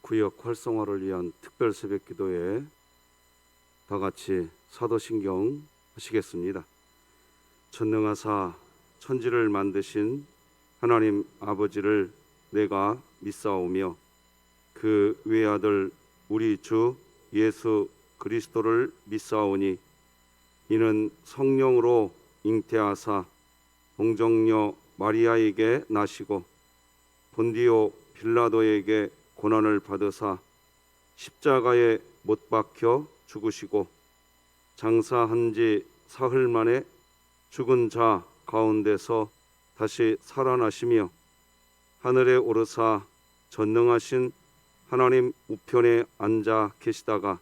구역 활성화를 위한 특별 새벽 기도에 다 같이 사도신경 하시겠습니다. 전능하사 천지를 만드신 하나님 아버지를 내가 믿사오며 그 외아들 우리 주 예수 그리스도를 믿사오니 이는 성령으로 잉태하사 동정녀 마리아에게 나시고 본디오 빌라도에게 고난을 받으사 십자가에 못 박혀 죽으시고 장사한 지 사흘 만에 죽은 자 가운데서 다시 살아나시며 하늘에 오르사 전능하신 하나님 우편에 앉아 계시다가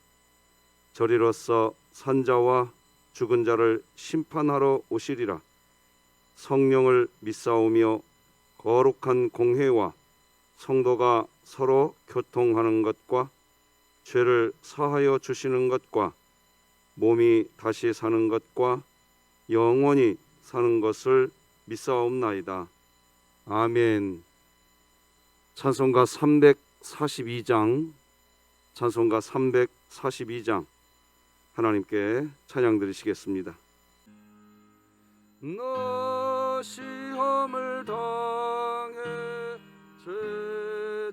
저리로서 산자와 죽은 자를 심판하러 오시리라. 성령을 믿사오며 거룩한 공회와 성도가 서로 교통하는 것과 죄를 사하여 주시는 것과 몸이 다시 사는 것과 영원히 사는 것을 믿사옵나이다. 아멘. 찬송가 342장 하나님께 찬양 드리시겠습니다. 너 시험을 당해 죄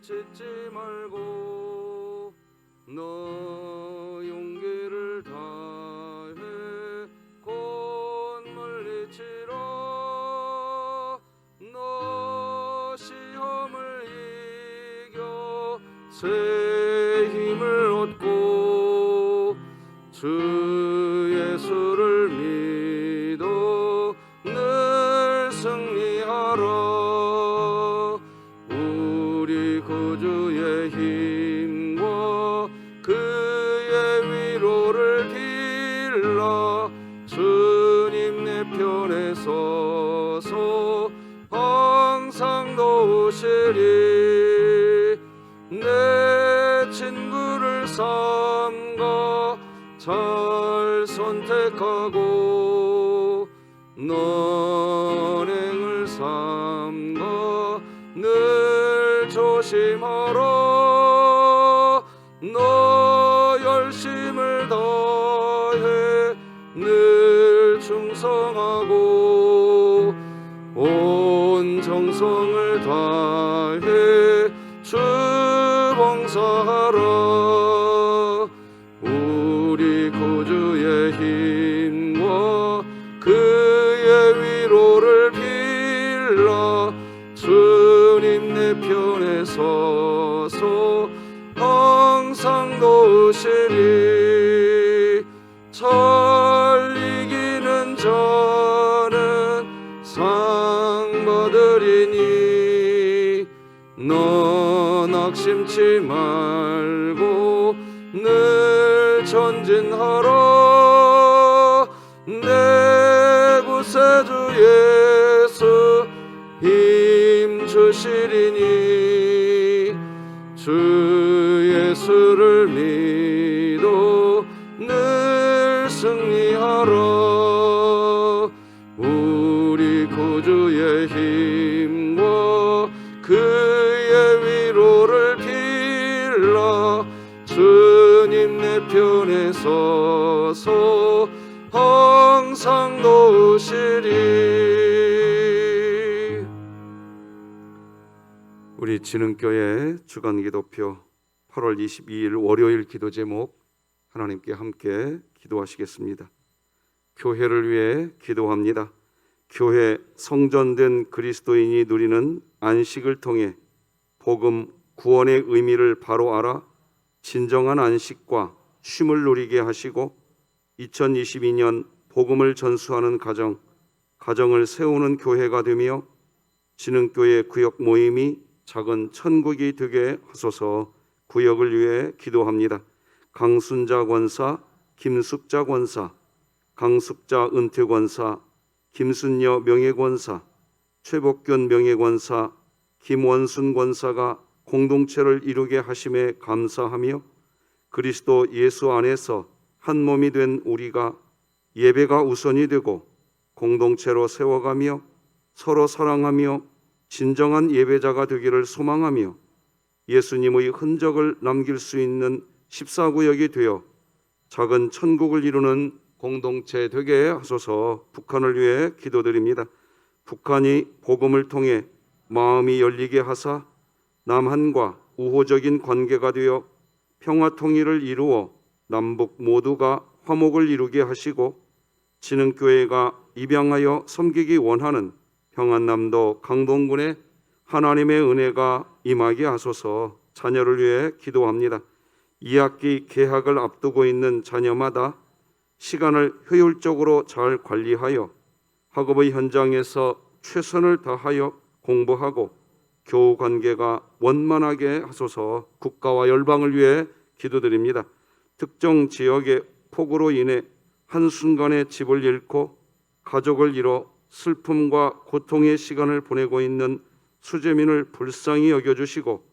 짓지 말고 너 용기를 다해 곧 물리치라. 너 시험을 이겨 새 힘을 얻고 주 예수를 믿어 늘 승리하라. 우리 구주의 힘과 그의 위로를 빌라. 주님 내 편에 서서 항상 도우시리. 내 친구를 삼가 잘 선택하고 너행을 삼가 늘 조심하라. 너 열심을 다해 늘 충성하고 온 정성을 다해 주 봉사하라. 우리 구주의 힘과 그의 위로를 빌라. 주님 내 편에 서서 항상 도우시리. 잘 이기는 자는 상 받으리니 너 낙심치 말고 늘 전진하라. 내 구세주 예수 힘 주시리니 주 예수를 믿어 늘 승리하라. 우리 구주의 힘과 그의 위로를 빌라. 주님 내 편에 서서 항상 도우시리. 우리 진흥교회 주간기도표 8월 22일 월요일 기도 제목 하나님께 함께 기도하시겠습니다. 교회를 위해 기도합니다. 교회 성전된 그리스도인이 누리는 안식을 통해 복음 구원의 의미를 바로 알아 진정한 안식과 쉼을 누리게 하시고 2022년 복음을 전수하는 가정을 세우는 교회가 되며 진흥교회 구역 모임이 작은 천국이 되게 하소서. 구역을 위해 기도합니다. 강순자 권사, 김숙자 권사, 강숙자 은퇴권사, 김순여 명예권사, 최복균 명예권사, 김원순 권사가 공동체를 이루게 하심에 감사하며 그리스도 예수 안에서 한 몸이 된 우리가 예배가 우선이 되고 공동체로 세워가며 서로 사랑하며 진정한 예배자가 되기를 소망하며 예수님의 흔적을 남길 수 있는 14구역이 되어 작은 천국을 이루는 공동체 되게 하소서. 북한을 위해 기도드립니다. 북한이 복음을 통해 마음이 열리게 하사 남한과 우호적인 관계가 되어 평화 통일을 이루어 남북 모두가 화목을 이루게 하시고 진흥교회가 입양하여 섬기기 원하는 평안남도 강동군에 하나님의 은혜가 임하게 하소서. 자녀를 위해 기도합니다. 2학기 개학을 앞두고 있는 자녀마다 시간을 효율적으로 잘 관리하여 학업의 현장에서 최선을 다하여 공부하고 교우 관계가 원만하게 하소서. 국가와 열방을 위해 기도드립니다. 특정 지역의 폭우로 인해 한순간에 집을 잃고 가족을 잃어 슬픔과 고통의 시간을 보내고 있는 수재민을 불쌍히 여겨주시고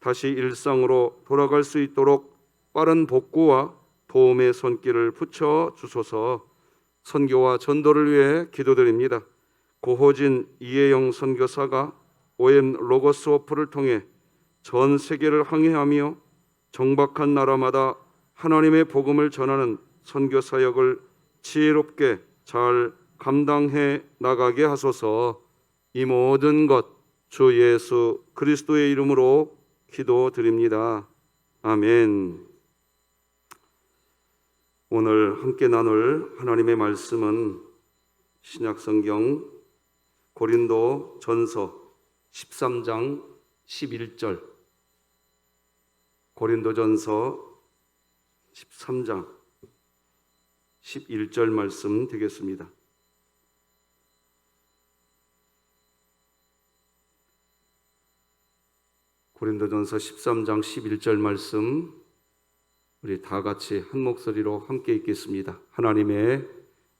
다시 일상으로 돌아갈 수 있도록 빠른 복구와 도움의 손길을 붙여 주소서. 선교와 전도를 위해 기도드립니다. 고호진 이혜영 선교사가 OM 로고스 오프를 통해 전 세계를 항해하며 정박한 나라마다 하나님의 복음을 전하는 선교 사역을 지혜롭게 잘 감당해 나가게 하소서. 이 모든 것 주 예수 그리스도의 이름으로 기도드립니다. 아멘. 오늘 함께 나눌 하나님의 말씀은 신약성경 고린도 전서 13장 11절, 고린도전서 13장 11절 말씀 되겠습니다. 고린도전서 13장 11절 말씀 우리 다 같이 한 목소리로 함께 읽겠습니다. 하나님의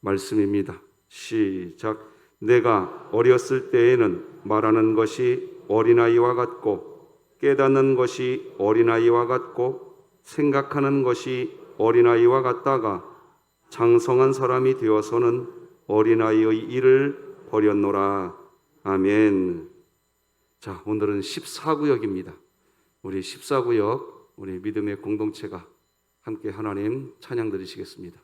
말씀입니다. 시작. 내가 어렸을 때에는 말하는 것이 어린아이와 같고 깨닫는 것이 어린아이와 같고 생각하는 것이 어린아이와 같다가 장성한 사람이 되어서는 어린아이의 일을 버렸노라. 아멘. 자, 오늘은 14구역입니다. 우리 14구역, 우리 믿음의 공동체가 함께 하나님 찬양 드리시겠습니다.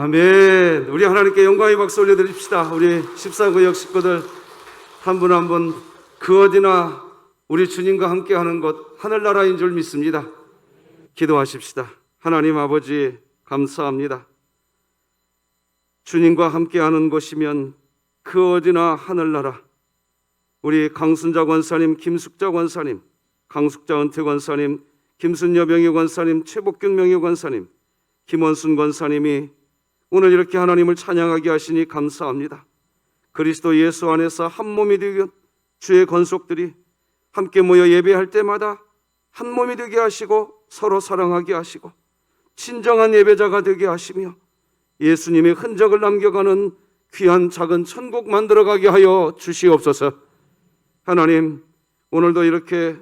아멘. 우리 하나님께 영광의 박수 올려드립시다. 우리 14구역 식구들 한 분 한 분 그 어디나 우리 주님과 함께하는 곳 하늘나라인 줄 믿습니다. 기도하십시다. 하나님 아버지 감사합니다. 주님과 함께하는 곳이면 그 어디나 하늘나라. 우리 강순자 권사님, 김숙자 권사님, 강숙자 은퇴 권사님, 김순여 명예 권사님, 최복균 명예 권사님, 김원순 권사님이 오늘 이렇게 하나님을 찬양하게 하시니 감사합니다. 그리스도 예수 안에서 한 몸이 되고 주의 권속들이 함께 모여 예배할 때마다 한 몸이 되게 하시고 서로 사랑하게 하시고 진정한 예배자가 되게 하시며 예수님의 흔적을 남겨가는 귀한 작은 천국 만들어가게 하여 주시옵소서. 하나님, 오늘도 이렇게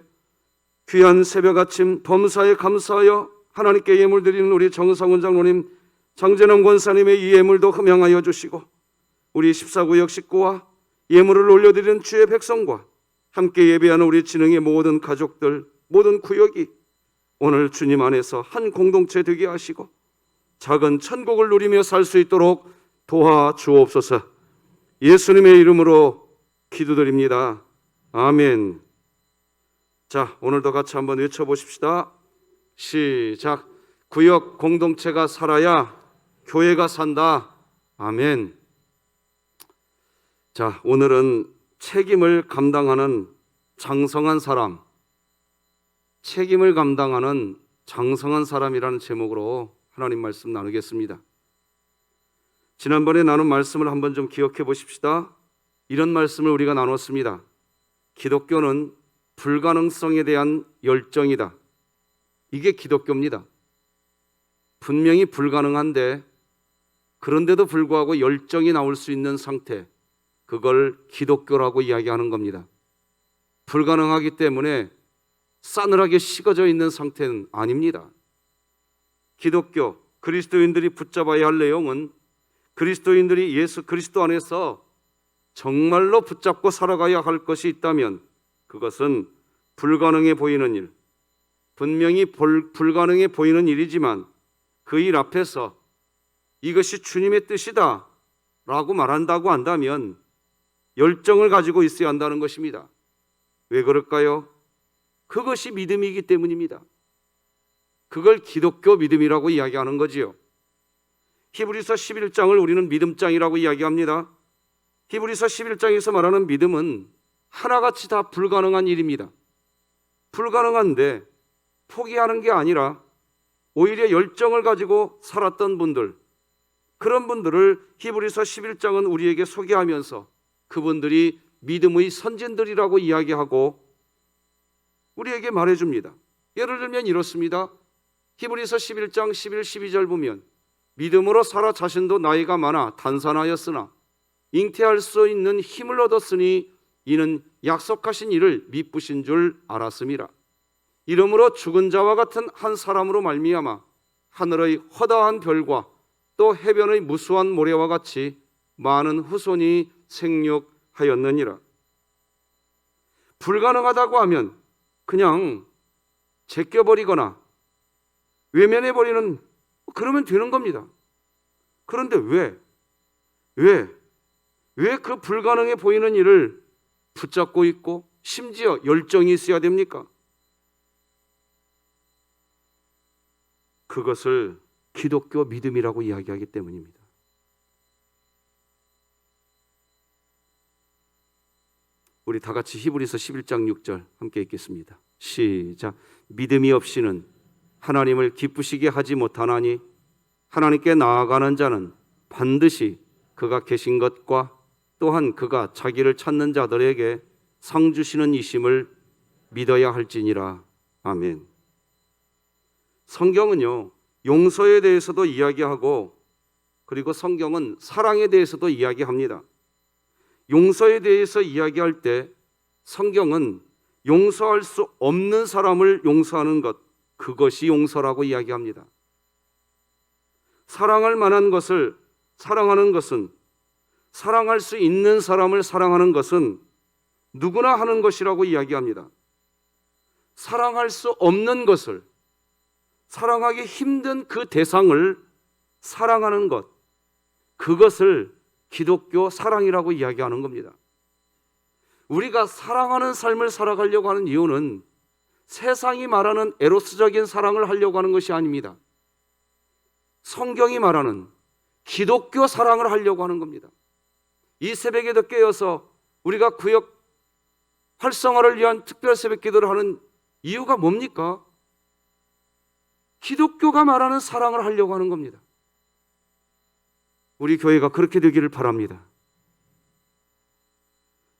귀한 새벽 아침 범사에 감사하여 하나님께 예물 드리는 우리 정상훈 장로님, 장재남 권사님의 이 예물도 흠양하여 주시고 우리 14구역 식구와 예물을 올려드리는 주의 백성과 함께 예배하는 우리 진흥의 모든 가족들, 모든 구역이 오늘 주님 안에서 한 공동체 되게 하시고 작은 천국을 누리며 살 수 있도록 도와주옵소서. 예수님의 이름으로 기도드립니다. 아멘. 자, 오늘도 같이 한번 외쳐보십시다. 시작. 구역 공동체가 살아야 교회가 산다. 아멘. 자, 오늘은 책임을 감당하는 장성한 사람, 책임을 감당하는 장성한 사람이라는 제목으로 하나님 말씀 나누겠습니다. 지난번에 나눈 말씀을 한번 좀 기억해 보십시다. 이런 말씀을 우리가 나눴습니다. 기독교는 불가능성에 대한 열정이다. 이게 기독교입니다. 분명히 불가능한데 그런데도 불구하고 열정이 나올 수 있는 상태, 그걸 기독교라고 이야기하는 겁니다. 불가능하기 때문에 싸늘하게 식어져 있는 상태는 아닙니다. 기독교, 그리스도인들이 붙잡아야 할 내용은 그리스도인들이 예수 그리스도 안에서 정말로 붙잡고 살아가야 할 것이 있다면 그것은 불가능해 보이는 일, 분명히 불가능해 보이는 일이지만 그 일 앞에서 이것이 주님의 뜻이다 라고 말한다고 한다면 열정을 가지고 있어야 한다는 것입니다. 왜 그럴까요? 그것이 믿음이기 때문입니다. 그걸 기독교 믿음이라고 이야기하는 거지요. 히브리서 11장을 우리는 믿음장이라고 이야기합니다. 히브리서 11장에서 말하는 믿음은 하나같이 다 불가능한 일입니다. 불가능한데 포기하는 게 아니라 오히려 열정을 가지고 살았던 분들, 그런 분들을 히브리서 11장은 우리에게 소개하면서 그분들이 믿음의 선진들이라고 이야기하고 우리에게 말해줍니다. 예를 들면 이렇습니다. 히브리서 11장 11, 12절 보면 믿음으로 사라 자신도 나이가 많아 단산하였으나 잉태할 수 있는 힘을 얻었으니 이는 약속하신 이를 미쁘신 줄 알았음이라. 이러므로 죽은 자와 같은 한 사람으로 말미암아 하늘의 허다한 별과 또 해변의 무수한 모래와 같이 많은 후손이 생육하였느니라. 불가능하다고 하면 그냥 제껴버리거나 외면해버리는, 그러면 되는 겁니다. 그런데 왜 그 불가능해 보이는 일을 붙잡고 있고 심지어 열정이 있어야 됩니까? 그것을 기독교 믿음이라고 이야기하기 때문입니다. 우리 다 같이 히브리서 11장 6절 함께 읽겠습니다. 시작. 믿음이 없이는 하나님을 기쁘시게 하지 못하나니 하나님께 나아가는 자는 반드시 그가 계신 것과 또한 그가 자기를 찾는 자들에게 상 주시는 이심을 믿어야 할지니라. 아멘. 성경은요, 용서에 대해서도 이야기하고 그리고 성경은 사랑에 대해서도 이야기합니다. 용서에 대해서 이야기할 때 성경은 용서할 수 없는 사람을 용서하는 것, 그것이 용서라고 이야기합니다. 사랑할 만한 것을 사랑하는 것은, 사랑할 수 있는 사람을 사랑하는 것은 누구나 하는 것이라고 이야기합니다. 사랑할 수 없는 것을, 사랑하기 힘든 그 대상을 사랑하는 것, 그것을 기독교 사랑이라고 이야기하는 겁니다. 우리가 사랑하는 삶을 살아가려고 하는 이유는 세상이 말하는 에로스적인 사랑을 하려고 하는 것이 아닙니다. 성경이 말하는 기독교 사랑을 하려고 하는 겁니다. 이 새벽에도 깨어서 우리가 구역 활성화를 위한 특별 새벽 기도를 하는 이유가 뭡니까? 기독교가 말하는 사랑을 하려고 하는 겁니다. 우리 교회가 그렇게 되기를 바랍니다.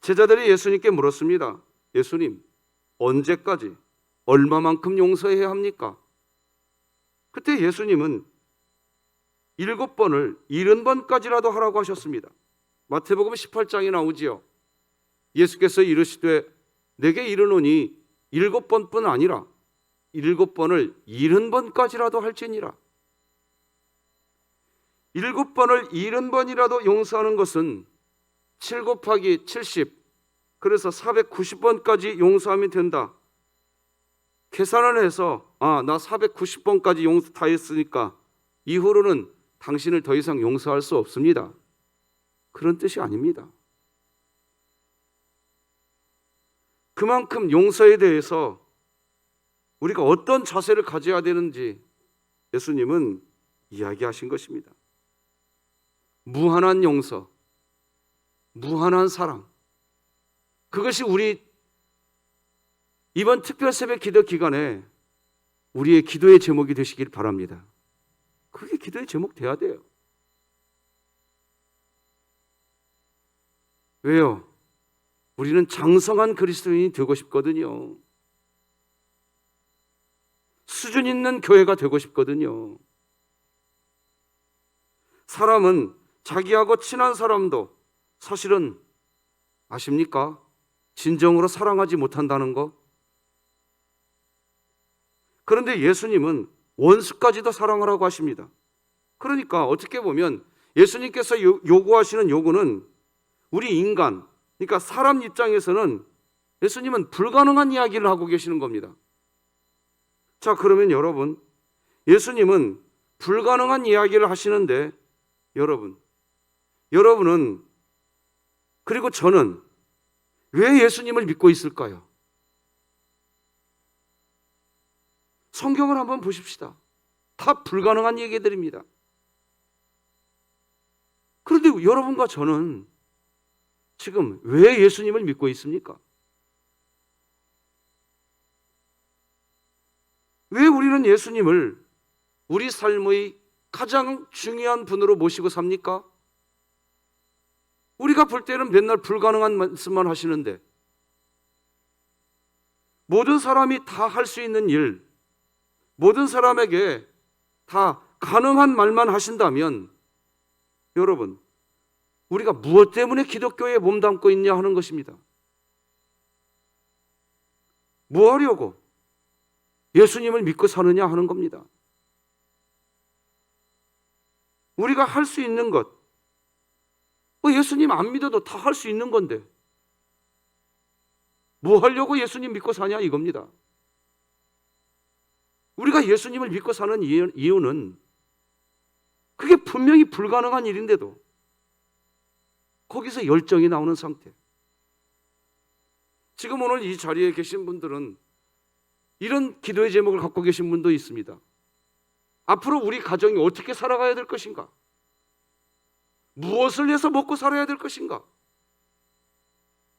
제자들이 예수님께 물었습니다. 예수님, 언제까지 얼마만큼 용서해야 합니까? 그때 예수님은 7번을 70번까지라도 하라고 하셨습니다. 마태복음 18장에 나오지요. 예수께서 이르시되 내게 이르노니 7번뿐 아니라 7번을 70번까지라도 할지니라. 7번을 70번이라도 용서하는 것은 7 곱하기 70, 그래서 490번까지 용서하면 된다. 계산을 해서 나 490번까지 용서 다 했으니까 이후로는 당신을 더 이상 용서할 수 없습니다. 그런 뜻이 아닙니다. 그만큼 용서에 대해서 우리가 어떤 자세를 가져야 되는지 예수님은 이야기하신 것입니다. 무한한 용서, 무한한 사랑, 그것이 우리 이번 특별 새벽 기도 기간에 우리의 기도의 제목이 되시길 바랍니다. 그게 기도의 제목 돼야 돼요. 왜요? 우리는 장성한 그리스도인이 되고 싶거든요. 수준 있는 교회가 되고 싶거든요. 사람은 자기하고 친한 사람도 사실은 아십니까? 진정으로 사랑하지 못한다는 거. 그런데 예수님은 원수까지도 사랑하라고 하십니다. 그러니까 어떻게 보면 예수님께서 요구하시는 요구는 우리 인간, 그러니까 사람 입장에서는 예수님은 불가능한 이야기를 하고 계시는 겁니다. 자, 그러면 여러분, 예수님은 불가능한 이야기를 하시는데 여러분은 그리고 저는 왜 예수님을 믿고 있을까요? 성경을 한번 보십시다. 다 불가능한 얘기들입니다. 그런데 여러분과 저는 지금 왜 예수님을 믿고 있습니까? 왜 우리는 예수님을 우리 삶의 가장 중요한 분으로 모시고 삽니까? 우리가 볼 때는 맨날 불가능한 말씀만 하시는데 모든 사람이 다 할 수 있는 일, 모든 사람에게 다 가능한 말만 하신다면 여러분, 우리가 무엇 때문에 기독교에 몸담고 있냐 하는 것입니다. 뭐 하려고 예수님을 믿고 사느냐 하는 겁니다. 우리가 할 수 있는 것, 예수님 안 믿어도 다 할 수 있는 건데 뭐 하려고 예수님 믿고 사냐 이겁니다. 우리가 예수님을 믿고 사는 이유는 그게 분명히 불가능한 일인데도 거기서 열정이 나오는 상태. 지금 오늘 이 자리에 계신 분들은 이런 기도의 제목을 갖고 계신 분도 있습니다. 앞으로 우리 가정이 어떻게 살아가야 될 것인가? 무엇을 해서 먹고 살아야 될 것인가?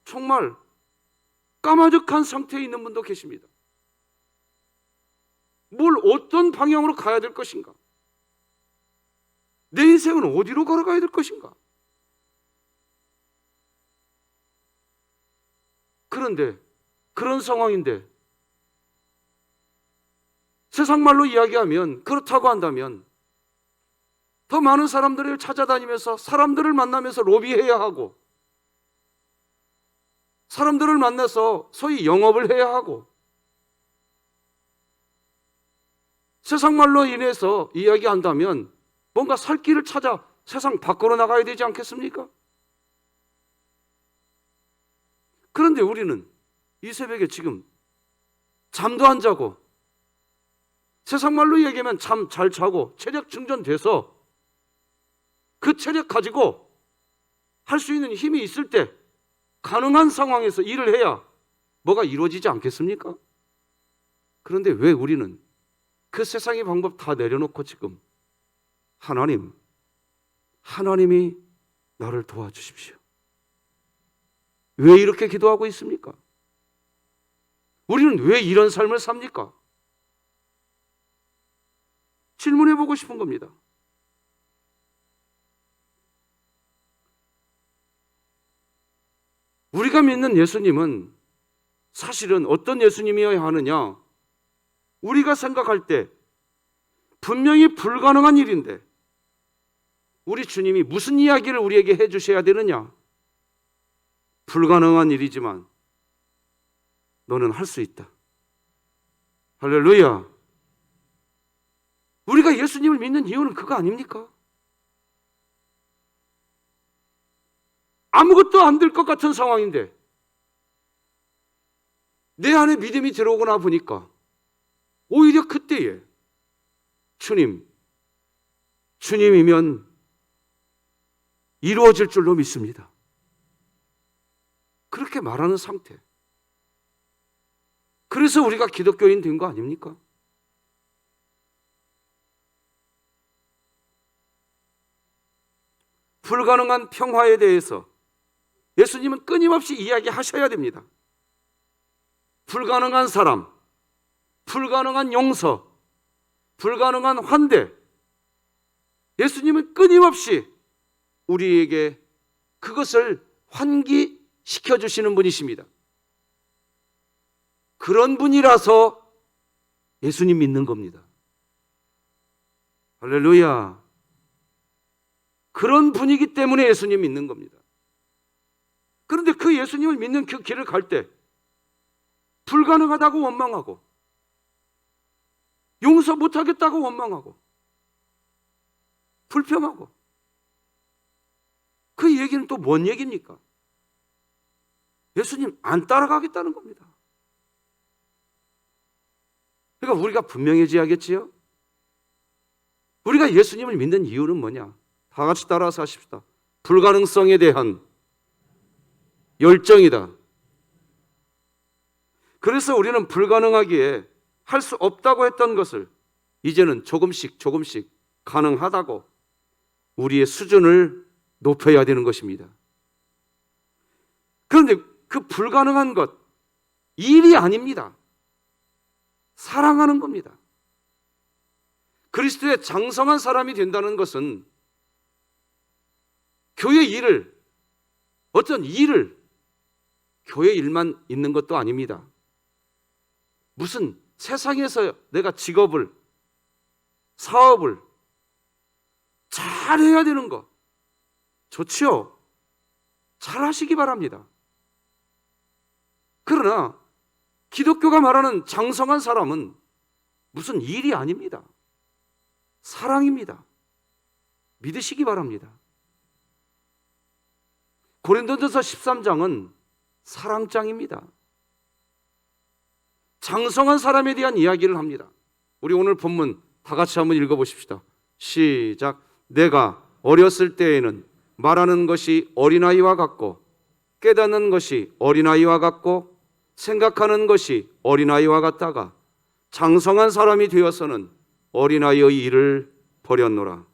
정말 까마득한 상태에 있는 분도 계십니다. 뭘 어떤 방향으로 가야 될 것인가? 내 인생은 어디로 걸어가야 될 것인가? 그런데 그런 상황인데 세상 말로 이야기하면 그렇다고 한다면 더 많은 사람들을 찾아다니면서 사람들을 만나면서 로비해야 하고 사람들을 만나서 소위 영업을 해야 하고 세상 말로 인해서 이야기한다면 뭔가 살 길을 찾아 세상 밖으로 나가야 되지 않겠습니까? 그런데 우리는 이 새벽에 지금 잠도 안 자고 세상 말로 얘기하면 잠 잘 자고 체력 충전돼서 그 체력 가지고 할 수 있는 힘이 있을 때 가능한 상황에서 일을 해야 뭐가 이루어지지 않겠습니까? 그런데 왜 우리는 그 세상의 방법 다 내려놓고 지금 하나님이 나를 도와주십시오. 왜 이렇게 기도하고 있습니까? 우리는 왜 이런 삶을 삽니까? 질문해 보고 싶은 겁니다. 우리가 믿는 예수님은 사실은 어떤 예수님이어야 하느냐? 우리가 생각할 때 분명히 불가능한 일인데 우리 주님이 무슨 이야기를 우리에게 해주셔야 되느냐? 불가능한 일이지만 너는 할 수 있다. 할렐루야. 우리가 예수님을 믿는 이유는 그거 아닙니까? 아무것도 안 될 것 같은 상황인데 내 안에 믿음이 들어오거나 보니까 오히려 그때에 주님이면 이루어질 줄로 믿습니다. 그렇게 말하는 상태. 그래서 우리가 기독교인 된 거 아닙니까? 불가능한 평화에 대해서 예수님은 끊임없이 이야기하셔야 됩니다. 불가능한 사람, 불가능한 용서, 불가능한 환대. 예수님은 끊임없이 우리에게 그것을 환기시켜 주시는 분이십니다. 그런 분이라서 예수님 믿는 겁니다. 할렐루야. 그런 분이기 때문에 예수님 믿는 겁니다. 그런데 그 예수님을 믿는 그 길을 갈 때 불가능하다고 원망하고 용서 못하겠다고 원망하고 불평하고 그 얘기는 또 뭔 얘기입니까? 예수님 안 따라가겠다는 겁니다. 그러니까 우리가 분명해져야겠지요? 우리가 예수님을 믿는 이유는 뭐냐? 다 같이 따라서 하십시다. 불가능성에 대한 열정이다. 그래서 우리는 불가능하기에 할 수 없다고 했던 것을 이제는 조금씩 가능하다고 우리의 수준을 높여야 되는 것입니다. 그런데 그 불가능한 것, 일이 아닙니다. 사랑하는 겁니다. 그리스도의 장성한 사람이 된다는 것은 교회 일을, 어떤 일을 교회 일만 있는 것도 아닙니다. 무슨 세상에서 내가 직업을, 사업을 잘해야 되는 거 좋지요? 잘 하시기 바랍니다. 그러나 기독교가 말하는 장성한 사람은 무슨 일이 아닙니다. 사랑입니다. 믿으시기 바랍니다. 고린도전서 13장은 사랑장입니다. 장성한 사람에 대한 이야기를 합니다. 우리 오늘 본문 다 같이 한번 읽어보십시다. 시작. 내가 어렸을 때에는 말하는 것이 어린아이와 같고 깨닫는 것이 어린아이와 같고 생각하는 것이 어린아이와 같다가 장성한 사람이 되어서는 어린아이의 일을 버렸노라.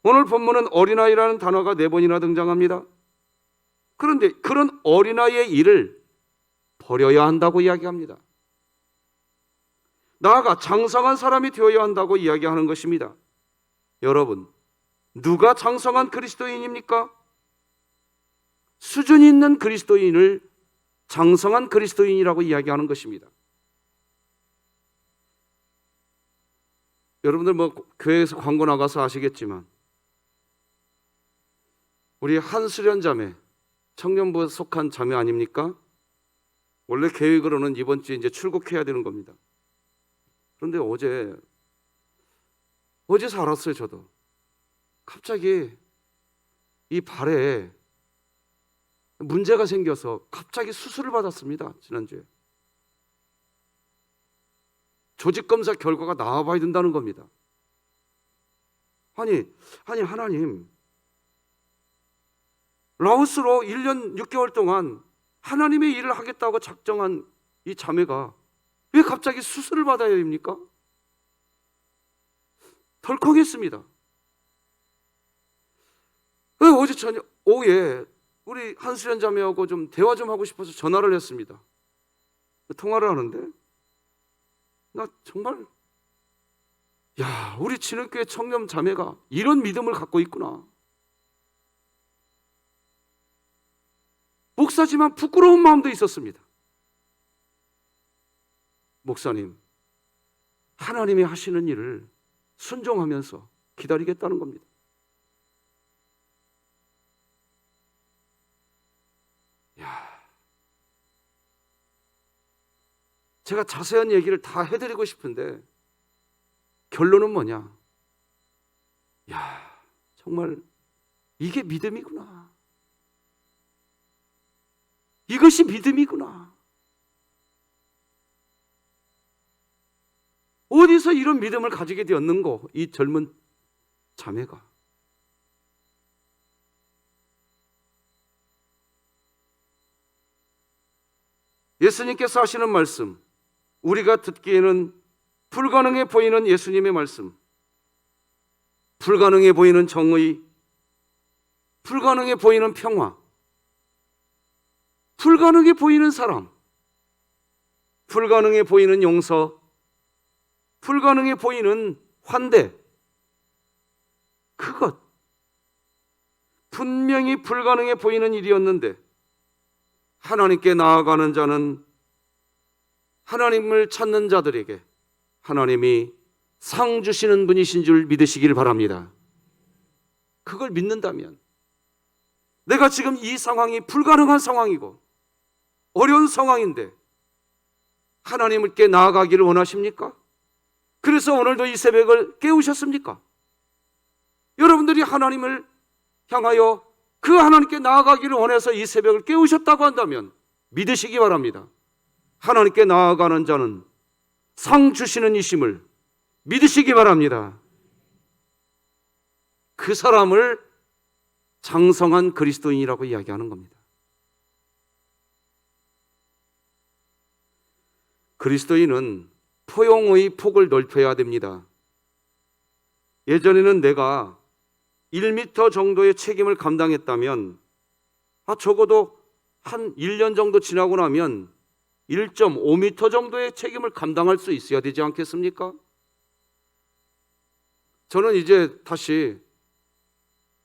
오늘 본문은 어린아이라는 단어가 4번이나 등장합니다. 그런데 그런 어린아이의 일을 버려야 한다고 이야기합니다. 나아가 장성한 사람이 되어야 한다고 이야기하는 것입니다. 여러분, 누가 장성한 그리스도인입니까? 수준이 있는 그리스도인을 장성한 그리스도인이라고 이야기하는 것입니다. 여러분들 교회에서 광고 나가서 아시겠지만 우리 한수련 자매, 청년부에 속한 자매 아닙니까? 원래 계획으로는 이번 주에 이제 출국해야 되는 겁니다. 그런데 어제 알았어요. 저도 갑자기 이 발에 문제가 생겨서 갑자기 수술을 받았습니다. 지난주에. 조직검사 결과가 나와봐야 된다는 겁니다. 아니 하나님, 라오스로 1년 6개월 동안 하나님의 일을 하겠다고 작정한 이 자매가 왜 갑자기 수술을 받아야 됩니까? 덜컹했습니다. 어제 저녁 오후에 우리 한수연 자매하고 좀 대화 좀 하고 싶어서 전화를 했습니다. 통화를 하는데 나 정말 우리 진흥교회 청년 자매가 이런 믿음을 갖고 있구나. 목사지만 부끄러운 마음도 있었습니다. 목사님, 하나님이 하시는 일을 순종하면서 기다리겠다는 겁니다. 제가 자세한 얘기를 다 해드리고 싶은데 결론은 뭐냐? 정말 이게 믿음이구나. 이것이 믿음이구나. 어디서 이런 믿음을 가지게 되었는고, 이 젊은 자매가. 예수님께서 하시는 말씀, 우리가 듣기에는 불가능해 보이는 예수님의 말씀, 불가능해 보이는 정의, 불가능해 보이는 평화, 불가능해 보이는 사랑, 불가능해 보이는 용서, 불가능해 보이는 환대, 그것 분명히 불가능해 보이는 일이었는데 하나님께 나아가는 자는, 하나님을 찾는 자들에게 하나님이 상 주시는 분이신 줄 믿으시길 바랍니다. 그걸 믿는다면, 내가 지금 이 상황이 불가능한 상황이고 어려운 상황인데 하나님께 나아가기를 원하십니까? 그래서 오늘도 이 새벽을 깨우셨습니까? 여러분들이 하나님을 향하여 그 하나님께 나아가기를 원해서 이 새벽을 깨우셨다고 한다면 믿으시기 바랍니다. 하나님께 나아가는 자는 상 주시는 이심을 믿으시기 바랍니다. 그 사람을 장성한 그리스도인이라고 이야기하는 겁니다. 그리스도인은 포용의 폭을 넓혀야 됩니다. 예전에는 내가 1m 정도의 책임을 감당했다면 적어도 한 1년 정도 지나고 나면 1.5m 정도의 책임을 감당할 수 있어야 되지 않겠습니까? 저는 이제 다시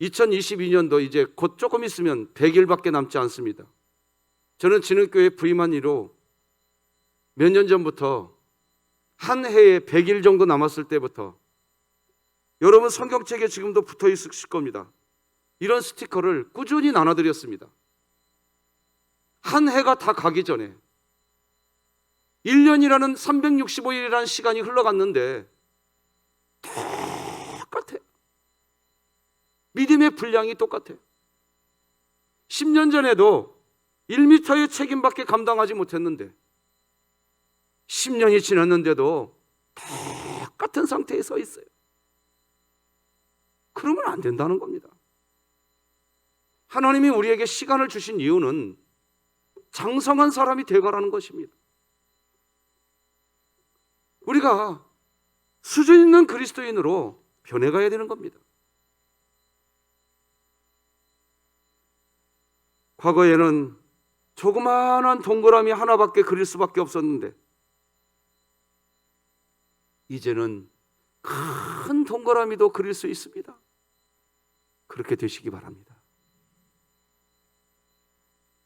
2022년도 이제 곧 조금 있으면 100일밖에 남지 않습니다. 저는 진흥교회 부임한 이로 몇 년 전부터 한 해에 100일 정도 남았을 때부터, 여러분 성경책에 지금도 붙어 있으실 겁니다. 이런 스티커를 꾸준히 나눠드렸습니다. 한 해가 다 가기 전에 1년이라는 365일이라는 시간이 흘러갔는데 똑같아요. 믿음의 분량이 똑같아요. 10년 전에도 1m의 책임밖에 감당하지 못했는데 10년이 지났는데도 똑같은 상태에 서 있어요. 그러면 안 된다는 겁니다. 하나님이 우리에게 시간을 주신 이유는 장성한 사람이 되어가라는 것입니다. 우리가 수준 있는 그리스도인으로 변해가야 되는 겁니다. 과거에는 조그마한 동그라미 하나밖에 그릴 수밖에 없었는데 이제는 큰 동그라미도 그릴 수 있습니다. 그렇게 되시기 바랍니다.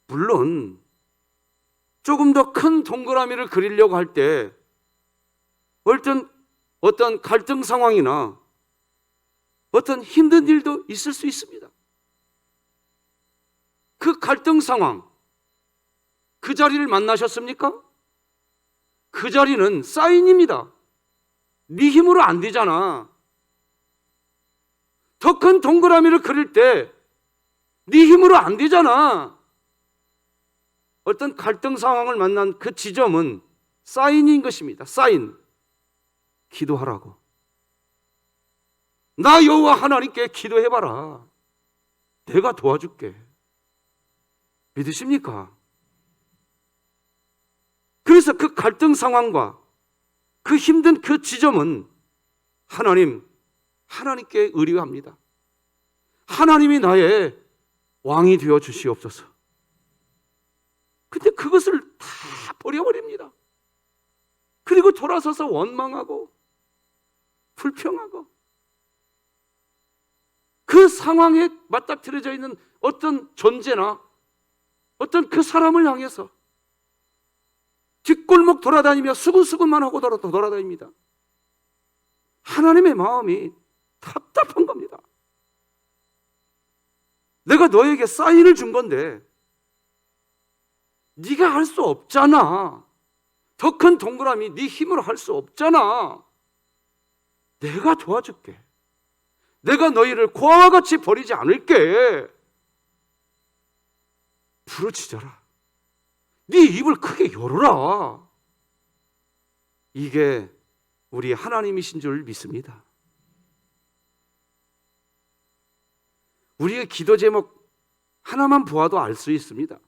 물론 조금 더 큰 동그라미를 그리려고 할 때 어떤 갈등 상황이나 어떤 힘든 일도 있을 수 있습니다. 그 갈등 상황, 그 자리를 만나셨습니까? 그 자리는 사인입니다. 네 힘으로 안 되잖아. 더 큰 동그라미를 그릴 때 네 힘으로 안 되잖아. 어떤 갈등 상황을 만난 그 지점은 사인인 것입니다. 사인. 기도하라고. 나 여호와 하나님께 기도해봐라. 내가 도와줄게. 믿으십니까? 그래서 그 갈등 상황과 그 힘든 그 지점은 하나님께 의뢰합니다. 하나님이 나의 왕이 되어 주시옵소서. 근데 그것을 다 버려버립니다. 그리고 돌아서서 원망하고 불평하고 그 상황에 맞닥뜨려져 있는 어떤 존재나 어떤 그 사람을 향해서 뒷골목 돌아다니며 수근수근만 하고 돌아다닙니다. 하나님의 마음이 답답한 겁니다. 내가 너에게 사인을 준 건데 네가 할 수 없잖아. 더 큰 동그라미 네 힘으로 할 수 없잖아. 내가 도와줄게. 내가 너희를 고아와 같이 버리지 않을게. 부르짖어라. 네 입을 크게 열어라. 이게 우리 하나님이신 줄 믿습니다. 우리의 기도 제목 하나만 보아도 알 수 있습니다.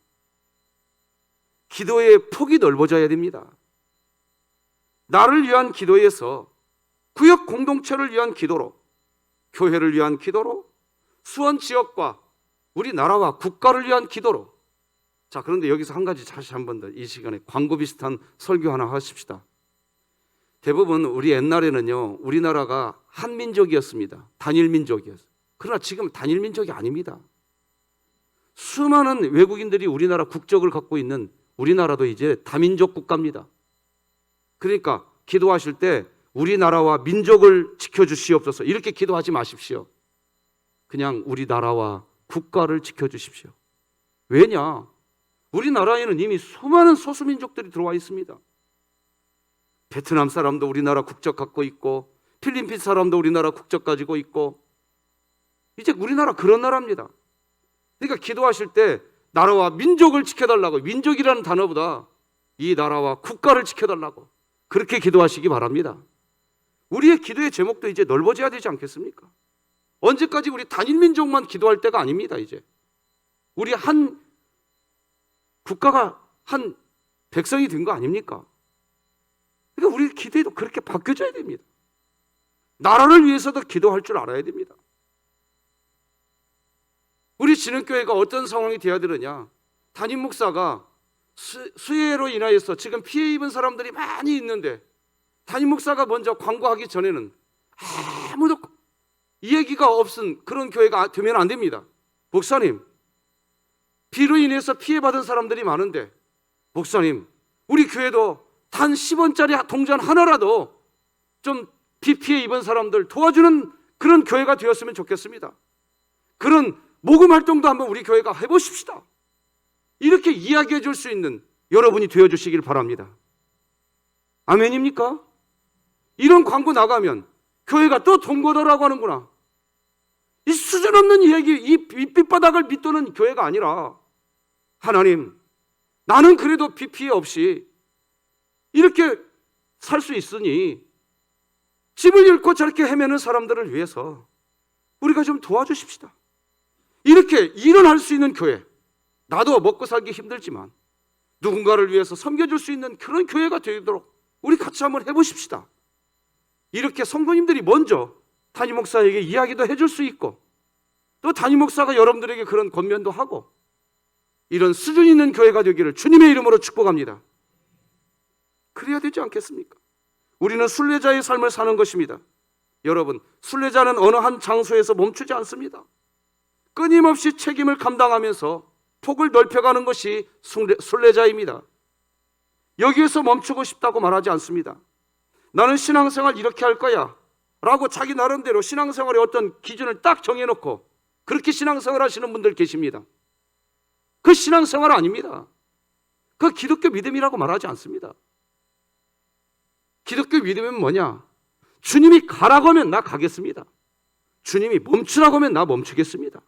기도의 폭이 넓어져야 됩니다. 나를 위한 기도에서 구역 공동체를 위한 기도로, 교회를 위한 기도로, 수원 지역과 우리나라와 국가를 위한 기도로. 자, 그런데 여기서 한 가지 다시 한 번 더 이 시간에 광고 비슷한 설교 하나 하십시다. 대부분 우리 옛날에는요, 우리나라가 한민족이었습니다. 단일민족이었어요. 그러나 지금 단일민족이 아닙니다. 수많은 외국인들이 우리나라 국적을 갖고 있는 우리나라도 이제 다민족 국가입니다. 그러니까 기도하실 때 우리나라와 민족을 지켜주시옵소서 이렇게 기도하지 마십시오. 그냥 우리나라와 국가를 지켜주십시오. 왜냐? 우리나라에는 이미 수많은 소수민족들이 들어와 있습니다. 베트남 사람도 우리나라 국적 갖고 있고, 필리핀 사람도 우리나라 국적 가지고 있고, 이제 우리나라 그런 나라입니다. 그러니까 기도하실 때 나라와 민족을 지켜달라고, 민족이라는 단어보다 이 나라와 국가를 지켜달라고 그렇게 기도하시기 바랍니다. 우리의 기도의 제목도 이제 넓어져야 되지 않겠습니까? 언제까지 우리 단일민족만 기도할 때가 아닙니다. 이제 우리 한 국가가 한 백성이 된 거 아닙니까? 그러니까 우리 기도도 그렇게 바뀌어져야 됩니다. 나라를 위해서도 기도할 줄 알아야 됩니다. 우리 진흥교회가 어떤 상황이 되어야 되느냐? 담임 목사가 수해로 인하여서 지금 피해 입은 사람들이 많이 있는데 담임 목사가 먼저 광고하기 전에는 아무도 이 얘기가 없은 그런 교회가 되면 안 됩니다. 목사님, 비로 인해서 피해받은 사람들이 많은데 목사님, 우리 교회도 단 10원짜리 동전 하나라도 좀 비 피해 입은 사람들 도와주는 그런 교회가 되었으면 좋겠습니다. 그런 모금 활동도 한번 우리 교회가 해보십시다. 이렇게 이야기해 줄 수 있는 여러분이 되어주시길 바랍니다. 아멘입니까? 이런 광고 나가면 교회가 또 돈 걷어라고 하는구나. 이 수준 없는 이야기, 이 빗바닥을 밑도는 교회가 아니라 하나님, 나는 그래도 비 피해 없이 이렇게 살 수 있으니 집을 잃고 저렇게 헤매는 사람들을 위해서 우리가 좀 도와주십시다. 이렇게 일어날 수 있는 교회, 나도 먹고 살기 힘들지만 누군가를 위해서 섬겨줄 수 있는 그런 교회가 되도록 우리 같이 한번 해보십시다. 이렇게 성도님들이 먼저 담임 목사에게 이야기도 해줄 수 있고 또 담임 목사가 여러분들에게 그런 권면도 하고 이런 수준 있는 교회가 되기를 주님의 이름으로 축복합니다. 그래야 되지 않겠습니까? 우리는 순례자의 삶을 사는 것입니다. 여러분, 순례자는 어느 한 장소에서 멈추지 않습니다. 끊임없이 책임을 감당하면서 폭을 넓혀가는 것이 순례자입니다. 여기에서 멈추고 싶다고 말하지 않습니다. 나는 신앙생활 이렇게 할 거야 라고 자기 나름대로 신앙생활의 어떤 기준을 딱 정해놓고 그렇게 신앙생활 하시는 분들 계십니다. 그 신앙생활 아닙니다. 그 기독교 믿음이라고 말하지 않습니다. 기독교 믿음은 뭐냐? 주님이 가라고 하면 나 가겠습니다. 주님이 멈추라고 하면 나 멈추겠습니다.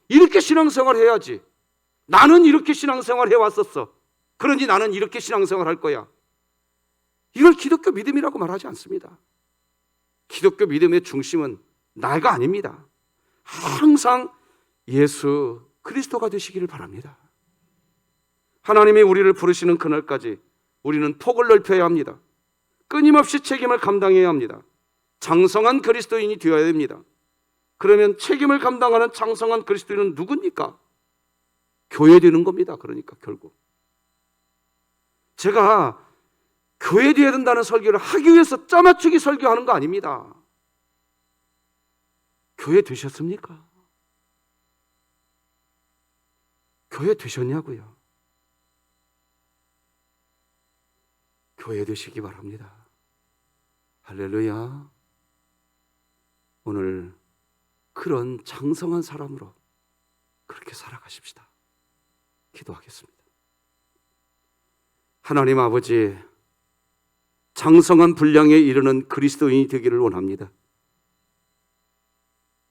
이렇게 신앙생활 해야지. 나는 이렇게 신앙생활 해왔었어. 그러니 나는 이렇게 신앙생활 할 거야. 이걸 기독교 믿음이라고 말하지 않습니다. 기독교 믿음의 중심은 나가 아닙니다. 항상 예수 그리스도가 되시기를 바랍니다. 하나님이 우리를 부르시는 그날까지 우리는 폭을 넓혀야 합니다. 끊임없이 책임을 감당해야 합니다. 장성한 그리스도인이 되어야 됩니다. 그러면 책임을 감당하는 장성한 그리스도인은 누굽니까? 교회 되는 겁니다. 그러니까 결국 제가 교회 되어야 된다는 설교를 하기 위해서 짜맞추기 설교하는 거 아닙니다. 교회 되셨습니까? 교회 되셨냐고요? 교회 되시기 바랍니다. 할렐루야. 오늘 그런 장성한 사람으로 그렇게 살아가십시다. 기도하겠습니다. 하나님 아버지, 장성한 분량에 이르는 그리스도인이 되기를 원합니다.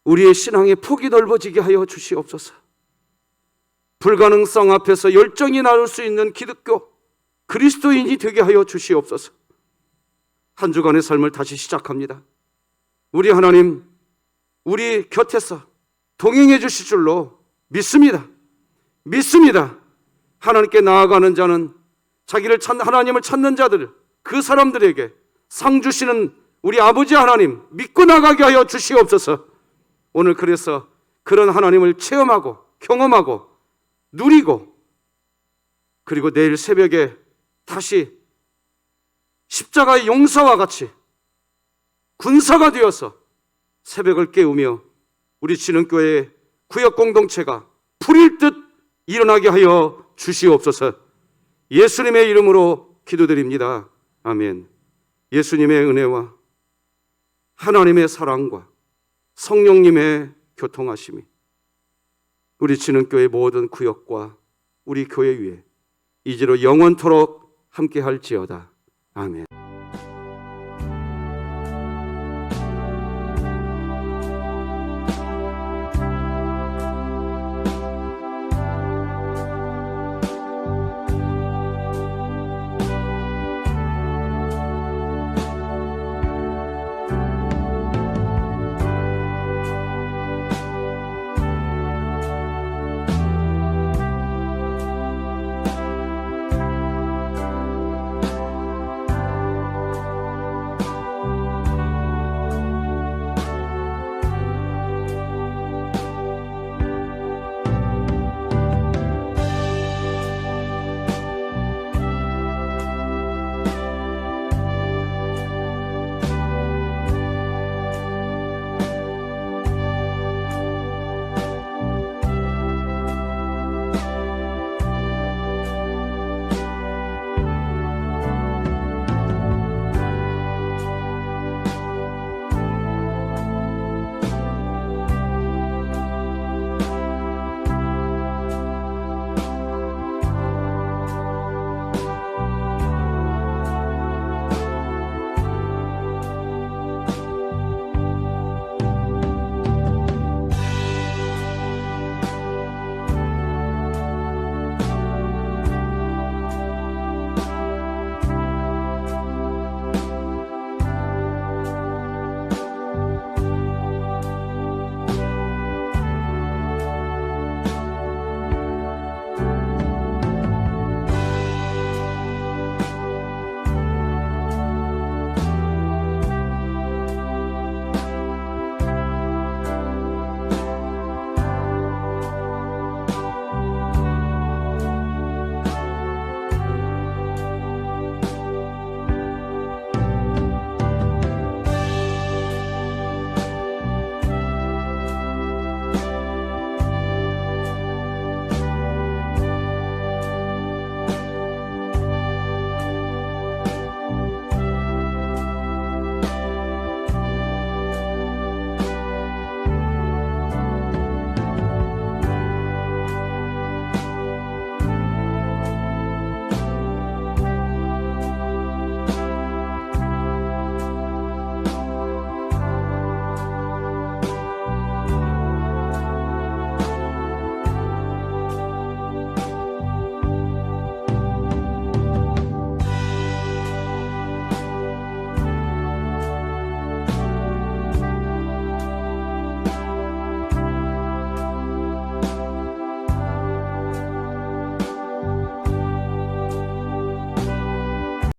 우리의 신앙의 폭이 넓어지게 하여 주시옵소서. 불가능성 앞에서 열정이 나올 수 있는 기독교 그리스도인이 되게 하여 주시옵소서. 한 주간의 삶을 다시 시작합니다. 우리 하나님, 우리 곁에서 동행해 주실 줄로 믿습니다. 믿습니다. 하나님께 나아가는 자는 자기를 하나님을 찾는 자들, 그 사람들에게 상 주시는 우리 아버지 하나님 믿고 나가게 하여 주시옵소서. 오늘 그래서 그런 하나님을 체험하고 경험하고 누리고, 그리고 내일 새벽에 다시 십자가의 용사와 같이 군사가 되어서 새벽을 깨우며 우리 진흥교회의 구역 공동체가 불일 듯 일어나게 하여 주시옵소서. 예수님의 이름으로 기도드립니다. 아멘. 예수님의 은혜와 하나님의 사랑과 성령님의 교통하심이 우리 진흥교회 모든 구역과 우리 교회 위에 이제로 영원토록 함께할지어다. 아멘.